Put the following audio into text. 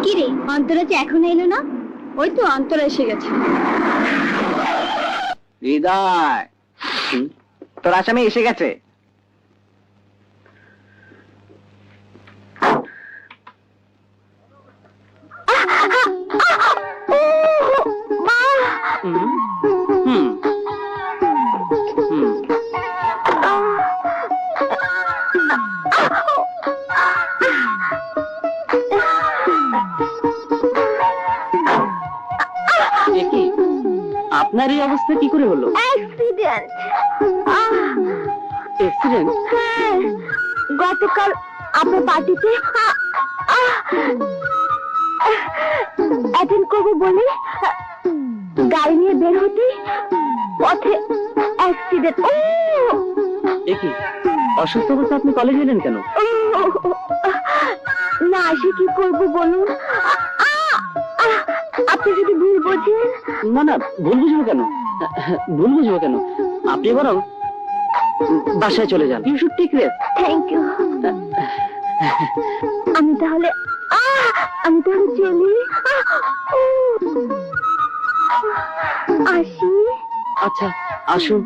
কি রে, অন্তরা যে এখন এলো না? ওই তো অন্তরা এসে গেছে। হৃদয়, তোর আসামি এসে গেছে। আপনার এই অবস্থা কি করে হলো? অ্যাক্সিডেন্ট। অ্যাক্সিডেন্ট? হ্যাঁ, গতকাল আপনার পার্টিতে অ্যাটেন্ড করবো বলে গাড়ি নিয়ে বের হতে পথে অ্যাক্সিডেন্ট। কি অসুস্থ অবস্থা আপনি কলেজে এলেন কেন? না আসে কি করবো বলুন? আপনি যদি ভুল বোঝেন। না না, ভুল বুঝবো কেন? ভুল বুঝবো কেন? আপনি বরং বাসায় চলে যান। You should take rest. Thank you. আমি তাহলে চলি। আসি। আচ্ছা, আসুন।